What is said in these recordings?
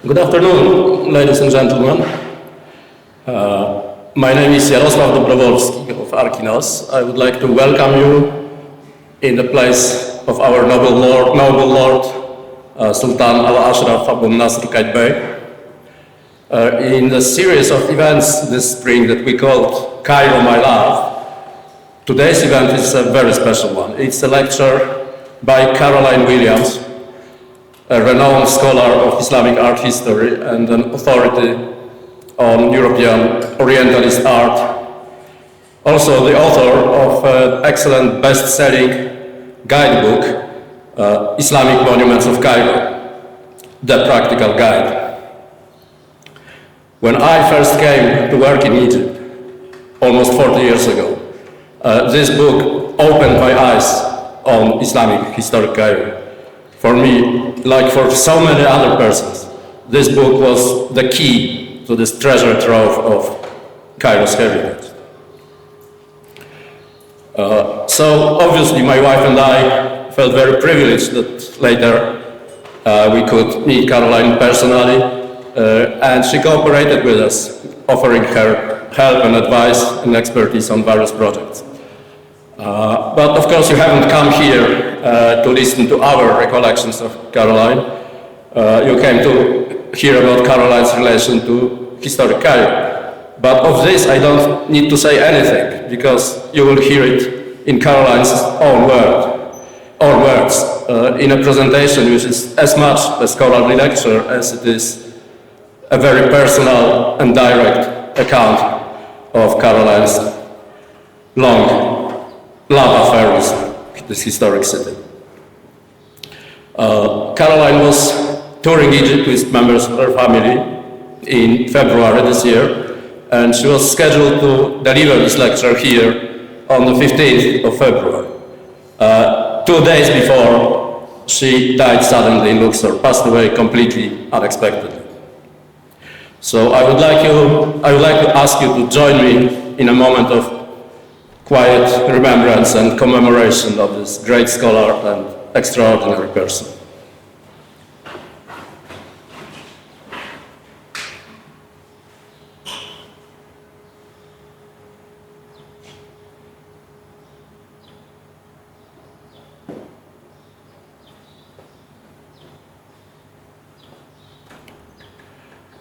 Good afternoon, ladies and gentlemen. My name is Agnieszka Dobrowolska of ARCHiNOS. I would like to welcome you in the place of our noble Lord Sultan Al-Ashraf Abu Nasr Qaitbey. In the series of events this spring that we called Cairo, My Love, today's event is a very special one. It's a lecture by Caroline Williams, a renowned scholar of Islamic art history and an authority on European Orientalist art. Also the author of an excellent best-selling guidebook, Islamic Monuments of Cairo, the practical guide. When I first came to work in Egypt, almost 40 years ago, this book opened my eyes on Islamic historic Cairo. For me, like for so many other persons, this book was the key to this treasure trove of Cairo's heritage. So obviously my wife and I felt very privileged that later we could meet Caroline personally, and she cooperated with us, offering her help and advice and expertise on various projects. But of course you haven't come here to listen to our recollections of Caroline. You came to hear about Caroline's relation to historic Cairo. But of this I don't need to say anything, because you will hear it in Caroline's own words, in a presentation which is as much a scholarly lecture as it is a very personal and direct account of Caroline's long love affair with this historic city. Caroline was touring Egypt with members of her family in February this year, and she was scheduled to deliver this lecture here on the 15th of February. 2 days before, she died suddenly in Luxor, passed away completely unexpectedly. So I would like to ask you to join me in a moment of quiet remembrance and commemoration of this great scholar and extraordinary person.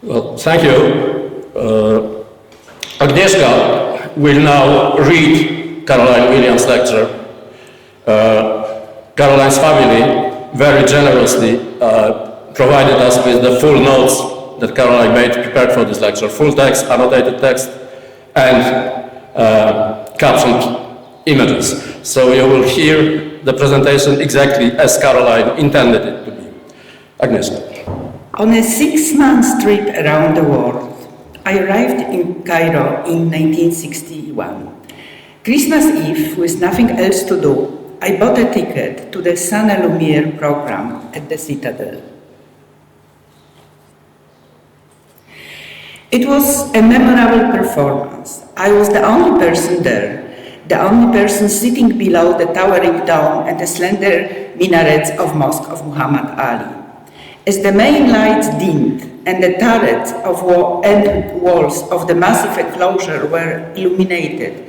Well, thank you. Agnieszka will now read Caroline Williams' lecture. Caroline's family very generously provided us with the full notes that Caroline prepared for this lecture, full text, annotated text, and captioned images. So you will hear the presentation exactly as Caroline intended it to be. Agnieszka. On a 6-month trip around the world, I arrived in Cairo in 1961. Christmas Eve, with nothing else to do, I bought a ticket to the Sun et Lumière program at the Citadel. It was a memorable performance. I was the only person there, the only person sitting below the towering dome and the slender minarets of Mosque of Muhammad Ali. As the main lights dimmed and the turrets and walls of the massive enclosure were illuminated,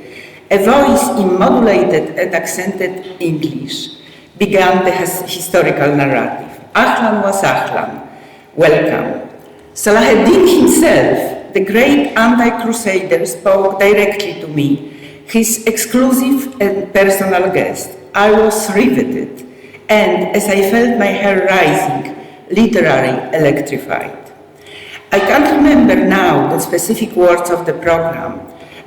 a voice in modulated and accented English began the historical narrative. Ahlan wa sahlan, welcome. Salahuddin himself, the great anti-crusader, spoke directly to me, his exclusive and personal guest. I was riveted, and as I felt my hair rising, literally electrified. I can't remember now the specific words of the program,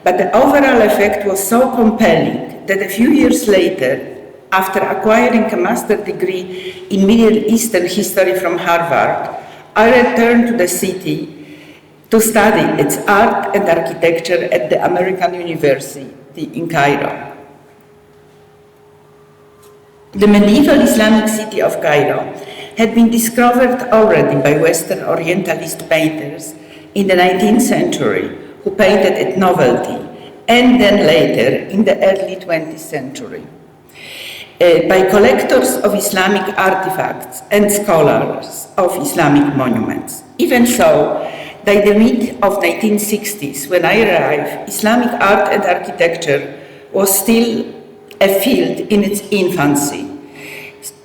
but the overall effect was so compelling that a few years later, after acquiring a master's degree in Middle Eastern history from Harvard, I returned to the city to study its art and architecture at the American University in Cairo. The medieval Islamic city of Cairo had been discovered already by Western Orientalist painters in the 19th century, who painted it novelty, and then later in the early 20th century. by collectors of Islamic artifacts and scholars of Islamic monuments. Even so, by the mid of 1960s, when I arrived, Islamic art and architecture was still a field in its infancy,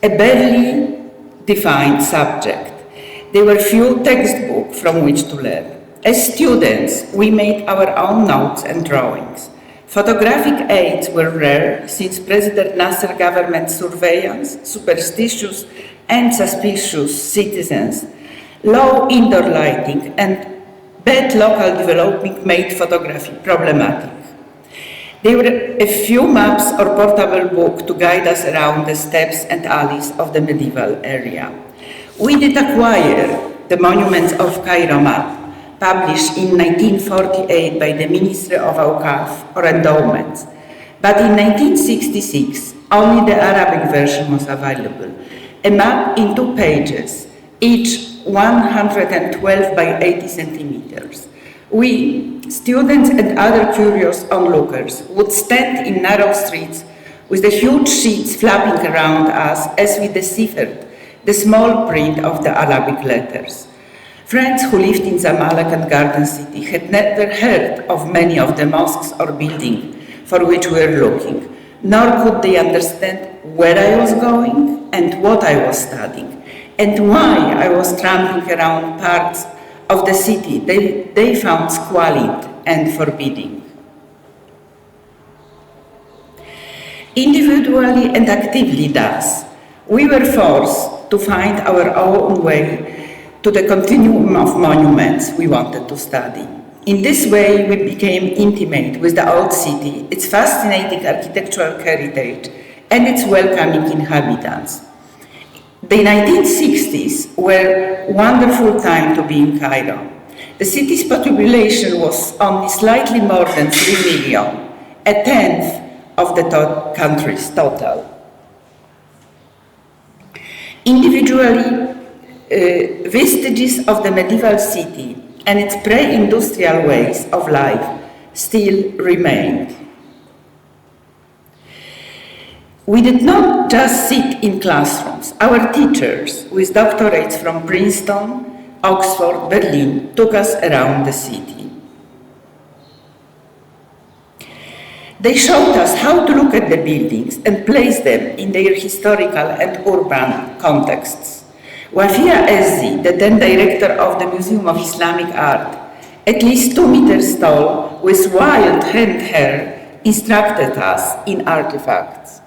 a barely defined subject. There were few textbooks from which to learn. As students, we made our own notes and drawings. Photographic aids were rare since President Nasser government surveillance, superstitious and suspicious citizens, low indoor lighting and bad local development made photography problematic. There were a few maps or portable books to guide us around the steps and alleys of the medieval area. We did acquire the Monuments of Cairo map, published in 1948 by the Ministry of Awqaf or Endowments. But in 1966, only the Arabic version was available, a map in 2 pages, each 112 by 80 centimeters. We, students and other curious onlookers, would stand in narrow streets with the huge sheets flapping around us as we deciphered the small print of the Arabic letters. Friends who lived in Zamalek and Garden City had never heard of many of the mosques or buildings for which we were looking, nor could they understand where I was going and what I was studying, and why I was tramping around parts of the city they found squalid and forbidding. Individually and actively thus, we were forced to find our own way to the continuum of monuments we wanted to study. In this way, we became intimate with the old city, its fascinating architectural heritage, and its welcoming inhabitants. The 1960s were a wonderful time to be in Cairo. The city's population was only slightly more than 3 million, a tenth of the country's total. Individually, vestiges of the medieval city and its pre-industrial ways of life still remained. We did not just sit in classrooms. Our teachers, with doctorates from Princeton, Oxford, Berlin, took us around the city. They showed us how to look at the buildings and place them in their historical and urban contexts. Wafia Ezzi, the then director of the Museum of Islamic Art, at least 2 meters tall, with wild hand hair, instructed us in artifacts.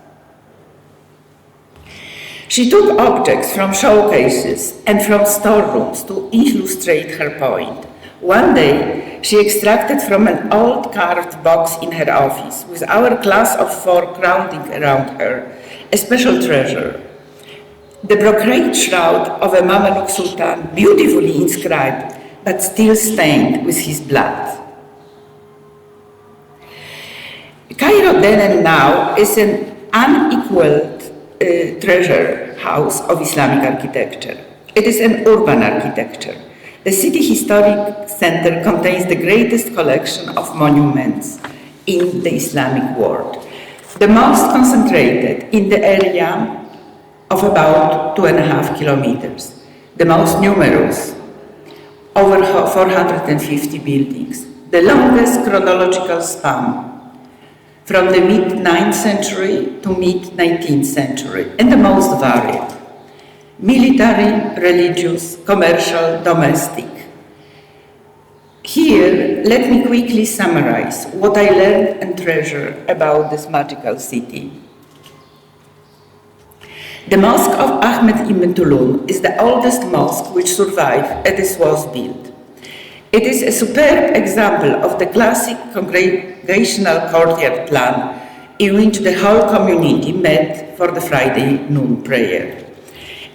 She took objects from showcases and from storerooms to illustrate her point. One day, she extracted from an old carved box in her office, with our class of 4 crowding around her, a special treasure. The brocade shroud of a Mameluke Sultan, beautifully inscribed, but still stained with his blood. Cairo then and now is an unequaled treasure house of Islamic architecture. It is an urban architecture. The city historic center contains the greatest collection of monuments in the Islamic world, the most concentrated in the area of about 2.5 kilometers, the most numerous, over 450 buildings, the longest chronological span, from the mid-9th century to mid-19th century, and the most varied: military, religious, commercial, domestic. Here, let me quickly summarize what I learned and treasure about this magical city. The Mosque of Ahmed ibn Tulun is the oldest mosque which survived as it was built. It is a superb example of the classic congregational courtyard plan in which the whole community met for the Friday noon prayer.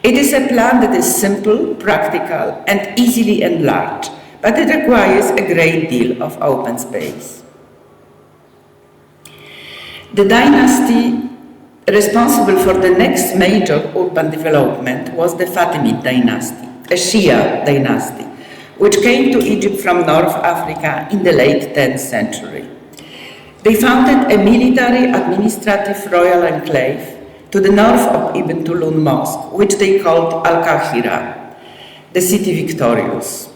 It is a plan that is simple, practical, and easily enlarged, but it requires a great deal of open space. The dynasty responsible for the next major urban development was the Fatimid dynasty, a Shia dynasty, which came to Egypt from North Africa in the late 10th century. They founded a military, administrative, royal enclave to the north of Ibn Tulun Mosque, which they called Al-Qahira, the city victorious.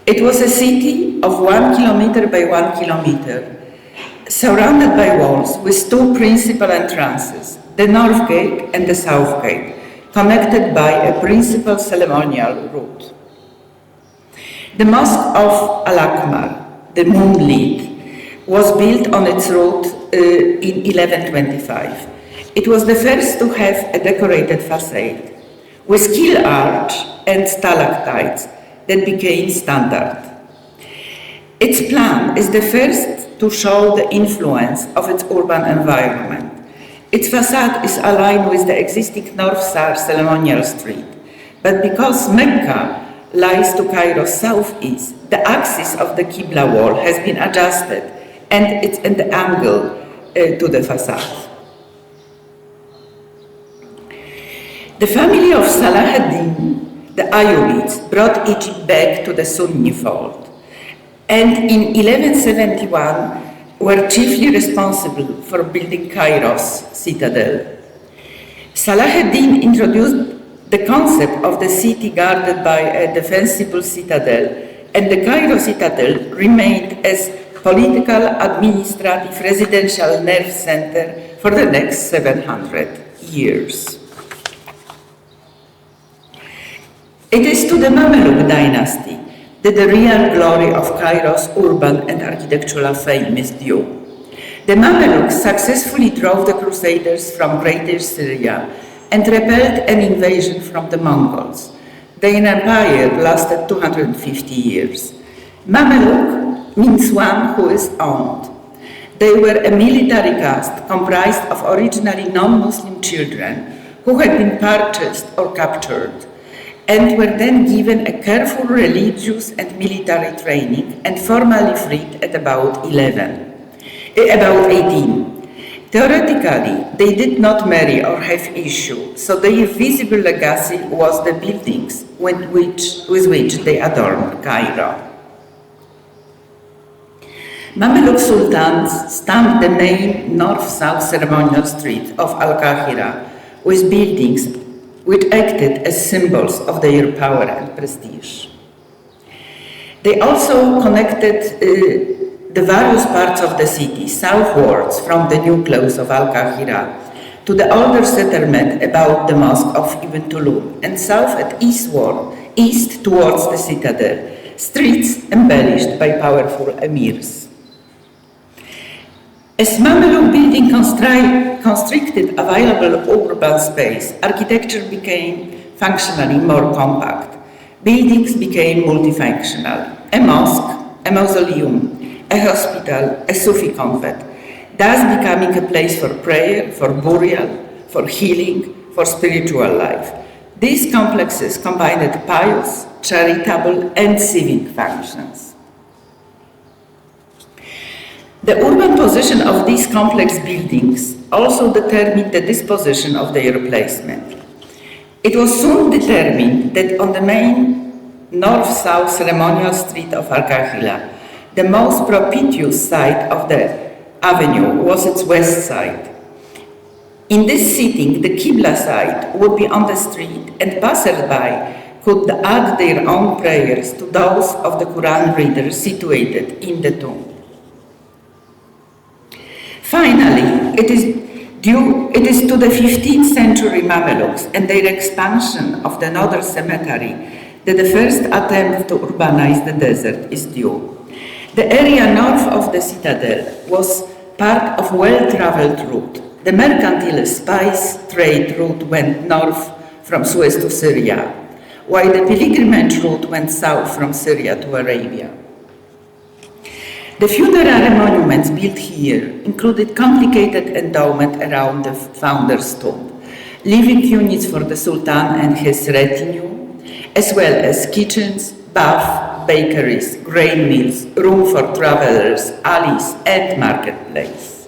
It was a city of 1 kilometer by 1 kilometer, surrounded by walls with two principal entrances, the North Gate and the South Gate, connected by a principal ceremonial route. The Mosque of Al-Akmar, the Moonlit, was built on its route in 1125. It was the first to have a decorated facade, with keel arch and stalactites that became standard. Its plan is the first to show the influence of its urban environment. Its facade is aligned with the existing North-South ceremonial street, but because Mecca lies to Cairo's southeast, the axis of the Qibla wall has been adjusted and it's at the angle to the facade. The family of Salah ad-Din, the Ayyubids, brought Egypt back to the Sunni fold, and in 1171 were chiefly responsible for building Cairo's citadel. Salah ad-Din introduced the concept of the city guarded by a defensible citadel, and the Cairo citadel remained as political, administrative, residential nerve center for the next 700 years. It is to the Mameluk dynasty that the real glory of Cairo's urban and architectural fame is due. The Mameluk successfully drove the Crusaders from Greater Syria and repelled an invasion from the Mongols. Their empire lasted 250 years. Mameluk means one who is owned. They were a military caste comprised of originally non-Muslim children who had been purchased or captured, and were then given a careful religious and military training and formally freed at about 18. Theoretically, they did not marry or have issue, so their visible legacy was the buildings with which they adorned Cairo. Mameluk sultans stamped the main north-south ceremonial street of Al-Qahira with buildings which acted as symbols of their power and prestige. They also connected the various parts of the city southwards from the nucleus of Al-Qahira to the older settlement about the Mosque of Ibn Tulun, and south and east towards the citadel, streets embellished by powerful emirs. As Mameluk building constricted available urban space, architecture became functionally more compact. Buildings became multifunctional. A mosque, a mausoleum, a hospital, a Sufi convent, thus becoming a place for prayer, for burial, for healing, for spiritual life. These complexes combined pious, charitable, and civic functions. The urban position of these complex buildings also determined the disposition of their placement. It was soon determined that on the main north-south ceremonial street of Al-Qahira, the most propitious side of the avenue was its west side. In this setting, the Qibla side would be on the street, and passers-by could add their own prayers to those of the Quran readers situated in the tomb. Finally, it is to the 15th century Mamelukes and their expansion of the northern cemetery that the first attempt to urbanize the desert is due. The area north of the citadel was part of a well-traveled route. The mercantile spice trade route went north from Suez to Syria, while the pilgrimage route went south from Syria to Arabia. The funerary monuments built here included complicated endowment around the founder's tomb, living units for the Sultan and his retinue, as well as kitchens, baths, bakeries, grain mills, room for travelers, alleys, and marketplace.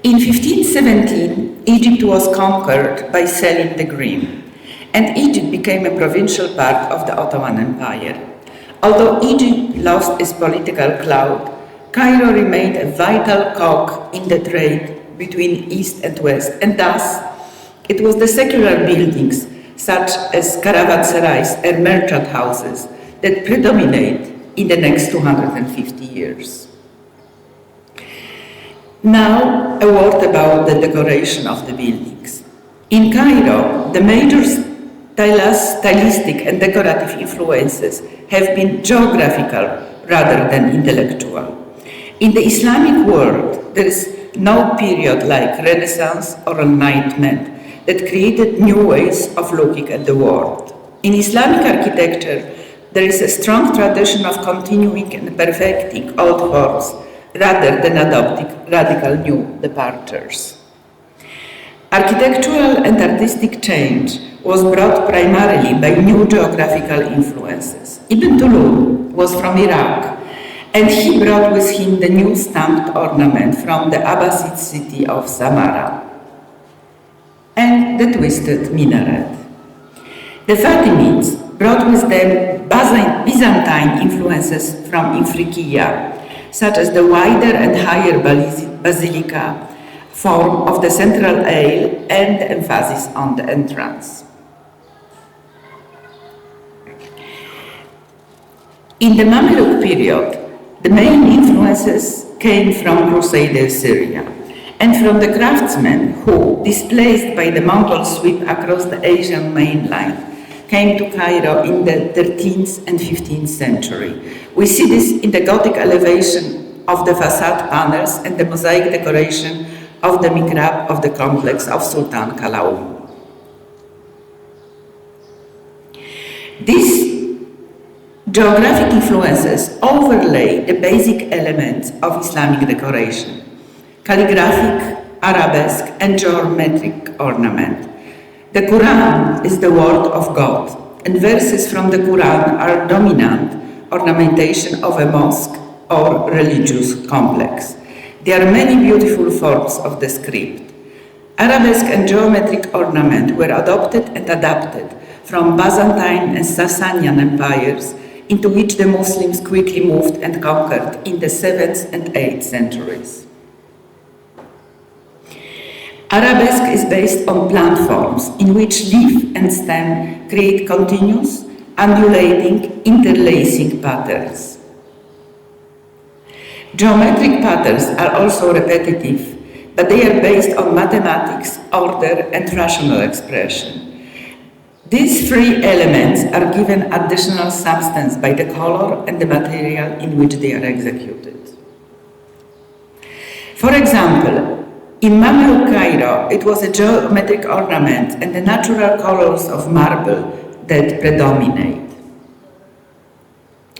In 1517, Egypt was conquered by Selim the Grim, and Egypt became a provincial part of the Ottoman Empire. Although Egypt lost its political clout, Cairo remained a vital cog in the trade between East and West, and thus it was the secular buildings, such as caravanserais and merchant houses, that predominate in the next 250 years. Now, a word about the decoration of the buildings. In Cairo, the major stylistic and decorative influences have been geographical rather than intellectual. In the Islamic world, there is no period like Renaissance or Enlightenment that created new ways of looking at the world. In Islamic architecture, there is a strong tradition of continuing and perfecting old forms rather than adopting radical new departures. Architectural and artistic change was brought primarily by new geographical influences. Ibn Tulun was from Iraq, and he brought with him the new stamped ornament from the Abbasid city of Samarra and the twisted minaret. The Fatimids brought with them Byzantine influences from Ifriqiya, such as the wider and higher basilica form of the central aisle and the emphasis on the entrance. In the Mamluk period, the main influences came from Crusader Syria and from the craftsmen who, displaced by the Mongol sweep across the Asian mainland, came to Cairo in the 13th and 15th century. We see this in the Gothic elevation of the facade panels and the mosaic decoration of the mihrab of the complex of Sultan Kalaum. These geographic influences overlay the basic elements of Islamic decoration: calligraphic, arabesque, and geometric ornament. The Quran is the word of God, and verses from the Quran are dominant ornamentation of a mosque or religious complex. There are many beautiful forms of the script. Arabesque and geometric ornament were adopted and adapted from Byzantine and Sasanian empires, into which the Muslims quickly moved and conquered in the 7th and 8th centuries. Arabesque is based on plant forms in which leaf and stem create continuous, undulating, interlacing patterns. Geometric patterns are also repetitive, but they are based on mathematics, order, and rational expression. These three elements are given additional substance by the color and the material in which they are executed. For example, in Mamluk Cairo, it was a geometric ornament and the natural colors of marble that predominate.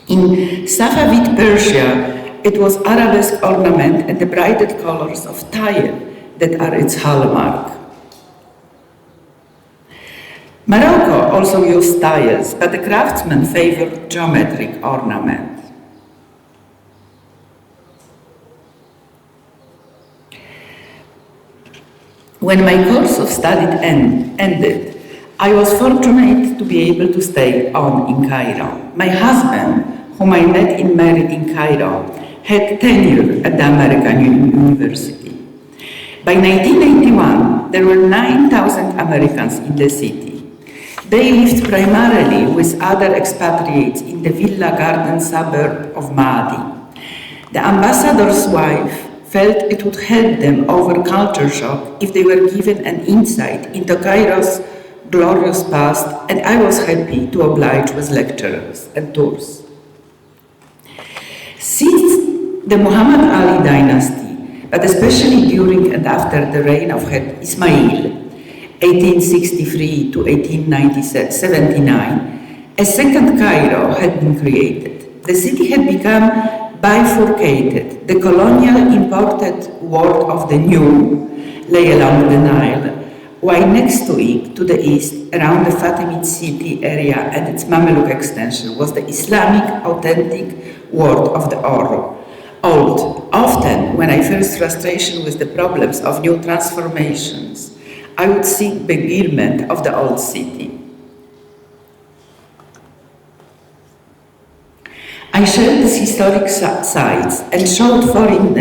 In Safavid Persia, it was arabesque ornament and the brighter colors of tile that are its hallmark. Morocco also used tiles, but the craftsmen favored geometric ornament. When my course of study ended, I was fortunate to be able to stay on in Cairo. My husband, whom I met and married in Cairo, had tenure at the American University. By 1981, there were 9,000 Americans in the city. They lived primarily with other expatriates in the Villa Garden suburb of Maadi. The ambassador's wife felt it would help them over culture shock if they were given an insight into Cairo's glorious past, and I was happy to oblige with lectures and tours. Since the Muhammad Ali dynasty, but especially during and after the reign of Ismail, 1863 to 1879, a second Cairo had been created. The city had become bifurcated. The colonial imported world of the new lay along the Nile, while next to it, to the east, around the Fatimid city area and its Mamluk extension, was the Islamic authentic world of the old. Often, when I felt frustration with the problems of new transformations, I would seek beguilement of the old city. I shared these historic sites and showed foreign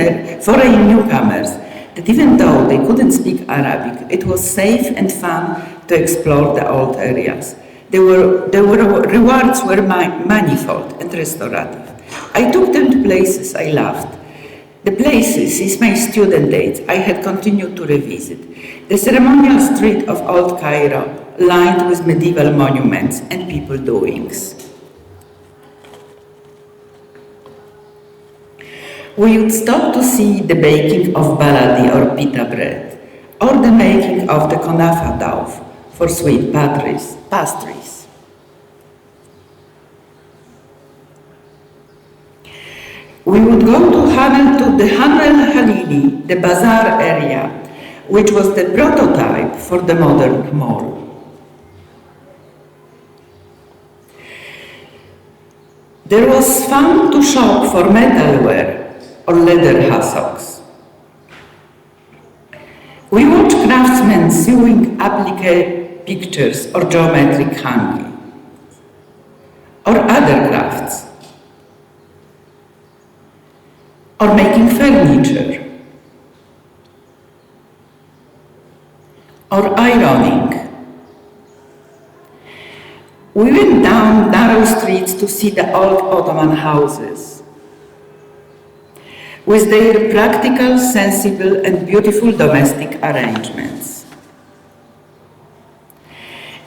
newcomers that even though they couldn't speak Arabic, it was safe and fun to explore the old areas. Rewards were manifold and restorative. I took them to places I loved. The places, since my student days, I had continued to revisit. The ceremonial street of Old Cairo, lined with medieval monuments and people doings. We would stop to see the baking of baladi or pita bread, or the making of the konafa dough for sweet pastries. We would go to the Hamel Halili, the bazaar area, which was the prototype for the modern mall. There was fun to shop for metalware or leather hassocks. We watched craftsmen sewing applique pictures or geometric hanging, or other crafts, or making furniture, or ironing. We went down narrow streets to see the old Ottoman houses, with their practical, sensible, and beautiful domestic arrangements.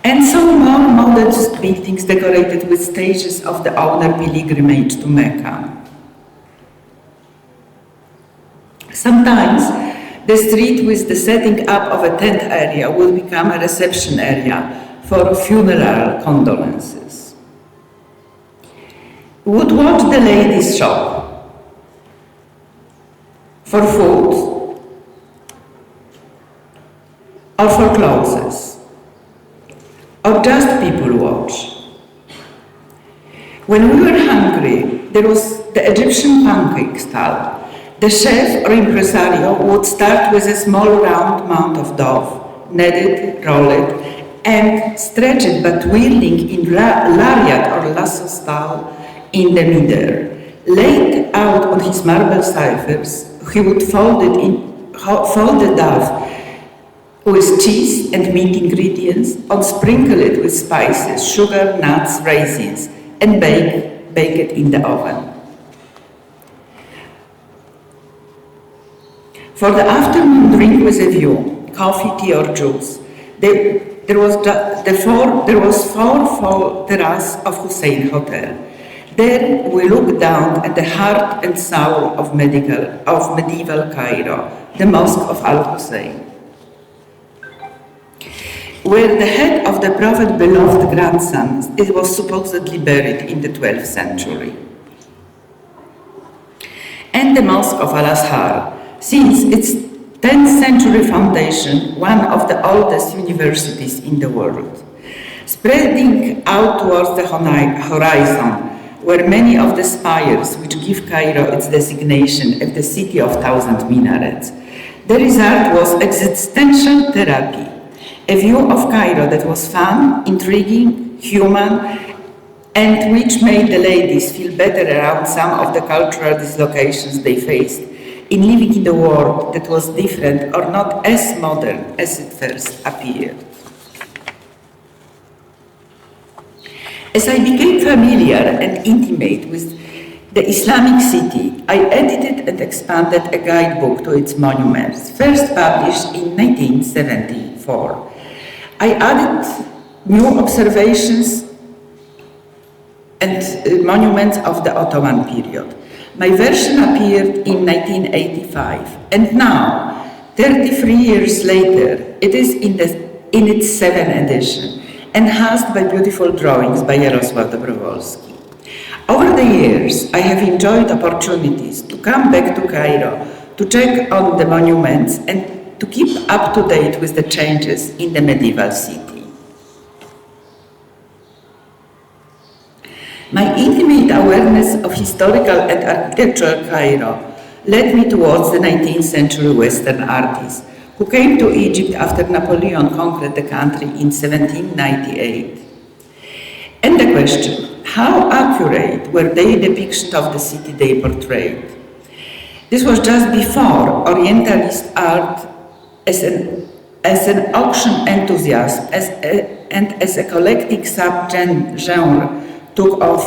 And saw more modest buildings decorated with stages of the owner pilgrimage to Mecca. Sometimes the street with the setting up of a tent area will become a reception area for funeral condolences. We would watch the ladies' shop for food or for clothes, or just people watch. When we were hungry, there was the Egyptian pancake stall. The chef or impresario would start with a small round mound of dough, knead it, roll it, and stretch it, but whirling in lariat or lasso style in the middle. Laid out on his marble ciphers, he would fold the dough with cheese and meat ingredients, and sprinkle it with spices, sugar, nuts, raisins, and bake it in the oven. For the afternoon drink with a view, coffee, tea, or juice, there was four terrace of Hussein Hotel. There we looked down at the heart and soul of medieval Cairo, the Mosque of Al-Hussein, where the head of the Prophet's beloved grandson was supposedly buried in the 12th century. And the Mosque of Al-Azhar, since its 10th century foundation, one of the oldest universities in the world, spreading out towards the horizon, were many of the spires which give Cairo its designation as the city of 1,000 minarets. The result was existential therapy, a view of Cairo that was fun, intriguing, human, and which made the ladies feel better around some of the cultural dislocations they faced in living in a world that was different or not as modern as it first appeared. As I became familiar and intimate with the Islamic city, I edited and expanded a guidebook to its monuments, first published in 1974. I added new observations and monuments of the Ottoman period. My version appeared in 1985, and now, 33 years later, it is in its 7th edition, enhanced by beautiful drawings by Agnieszka Dobrowolska. Over the years, I have enjoyed opportunities to come back to Cairo, to check on the monuments, and to keep up to date with the changes in the medieval city. My intimate awareness of historical and architectural Cairo led me towards the 19th century Western artists who came to Egypt after Napoleon conquered the country in 1798. And the question, how accurate were their depictions of the city they portrayed? This was just before Orientalist art as an auction enthusiasm and as a collective subgenre took off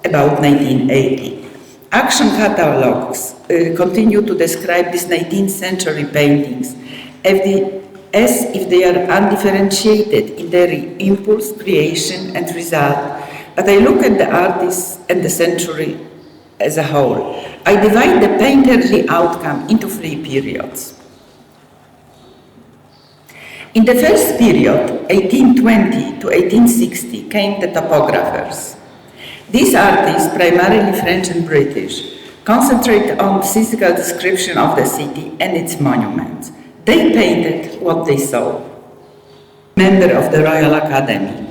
about 1980. Action catalogs continue to describe these 19th century paintings as if they are undifferentiated in their impulse, creation and result. But I look at the artists and the century as a whole. I divide the painterly outcome into 3 periods. In the first period, 1820 to 1860, came the topographers. These artists, primarily French and British, concentrate on physical description of the city and its monuments. They painted what they saw. Member of the Royal Academy.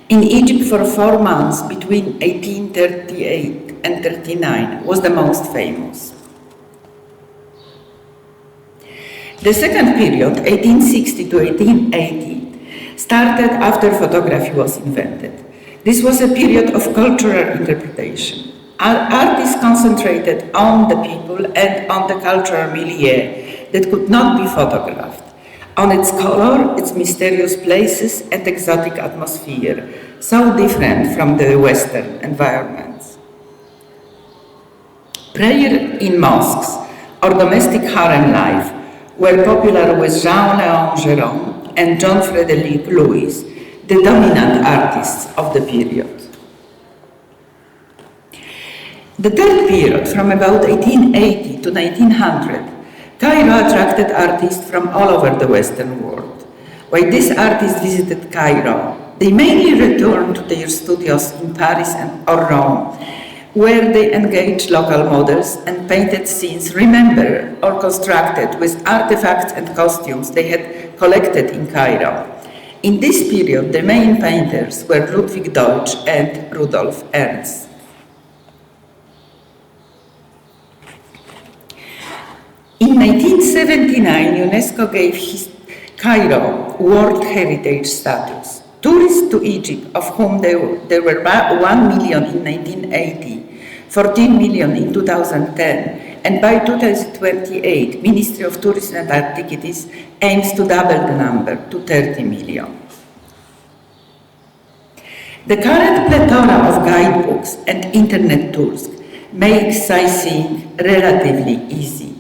In Egypt for 4 months between 1838 and 39 was the most famous. The second period, 1860 to 1880, started after photography was invented. This was a period of cultural interpretation. Artists concentrated on the people and on the cultural milieu that could not be photographed, on its color, its mysterious places and exotic atmosphere, so different from the Western environments. Prayer in mosques or domestic harem life were popular with Jean-Léon Gérôme and John Frederick Lewis, the dominant artists of the period. The third period, from about 1880 to 1900, Cairo attracted artists from all over the Western world. While these artists visited Cairo, they mainly returned to their studios in Paris or Rome, where they engaged local models and painted scenes remembered or constructed with artifacts and costumes they had collected in Cairo. In this period, the main painters were Ludwig Deutsch and Rudolf Ernst. In 1979, UNESCO gave Cairo World Heritage status. Tourists to Egypt, of whom there were 1 million in 1980, 14 million in 2010, and by 2028, Ministry of Tourism and Antiquities aims to double the number to 30 million. The current plethora of guidebooks and internet tools makes sightseeing relatively easy.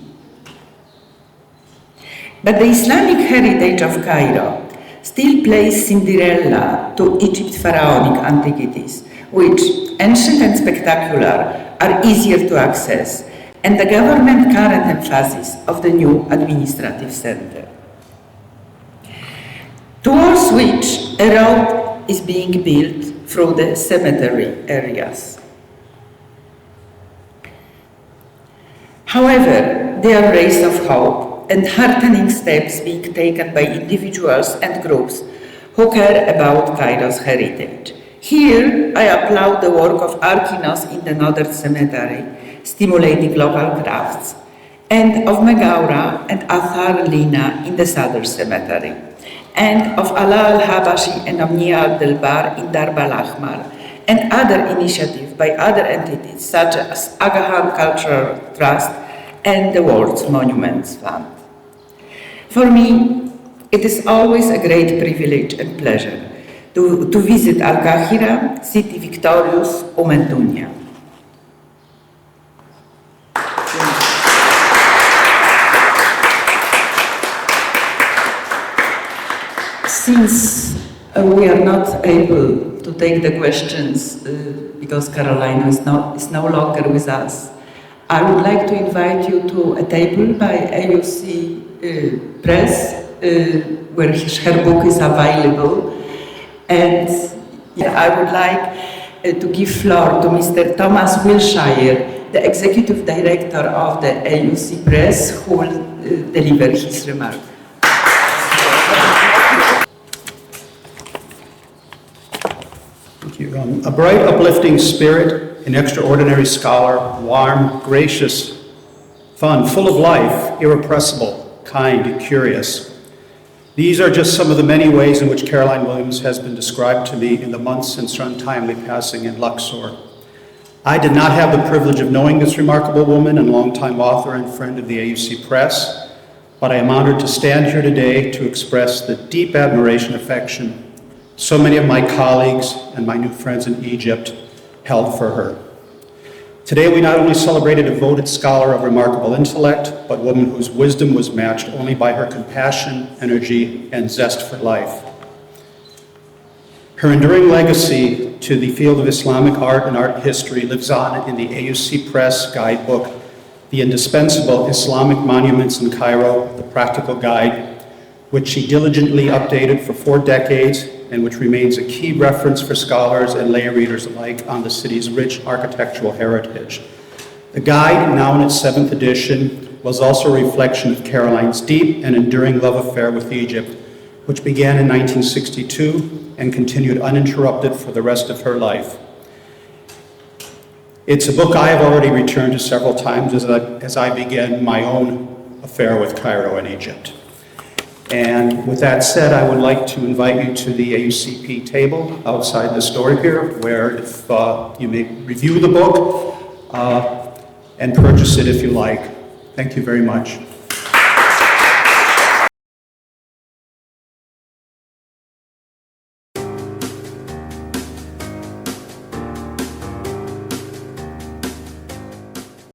But the Islamic heritage of Cairo still plays Cinderella to Egypt's pharaonic antiquities, which, ancient and spectacular, are easier to access, and the government current emphasis of the new administrative center, towards which a road is being built through the cemetery areas. However, there are rays of hope and heartening steps being taken by individuals and groups who care about Cairo's heritage. Here, I applaud the work of ARCHiNOS in the Northern Cemetery, stimulating local crafts, and of Megaura and Athar Lina in the Southern Cemetery, and of Ala al-Habashi and Omnia al-Delbar in Darb al-Ahmar, and other initiatives by other entities such as Agahan Cultural Trust and the World's Monuments Fund. For me, it is always a great privilege and pleasure to visit Al-Qahira, city victorious, ad-Dunya. Since we are not able to take the questions because Carolina is no longer with us, I would like to invite you to a table by AUC Press, where her book is available. And I would like to give floor to Mr. Thomas Willshire, the Executive Director of the AUC Press, who will deliver his remark. Thank you. A bright, uplifting spirit, an extraordinary scholar, warm, gracious, fun, full of life, irrepressible, kind, curious. These are just some of the many ways in which Caroline Williams has been described to me in the months since her untimely passing in Luxor. I did not have the privilege of knowing this remarkable woman and longtime author and friend of the AUC Press, but I am honored to stand here today to express the deep admiration and affection so many of my colleagues and my new friends in Egypt held for her. Today, we not only celebrate a devoted scholar of remarkable intellect, but a woman whose wisdom was matched only by her compassion, energy, and zest for life. Her enduring legacy to the field of Islamic art and art history lives on in the AUC Press guidebook, The Indispensable Islamic Monuments in Cairo, the Practical Guide, which she diligently updated for 4 decades and which remains a key reference for scholars and lay readers alike on the city's rich architectural heritage. The guide, now in its 7th edition, was also a reflection of Caroline's deep and enduring love affair with Egypt, which began in 1962 and continued uninterrupted for the rest of her life. It's a book I have already returned to several times as I began my own affair with Cairo and Egypt. And with that said, I would like to invite you to the AUCP table outside this door here, where if you may review the book and purchase it if you like. Thank you very much.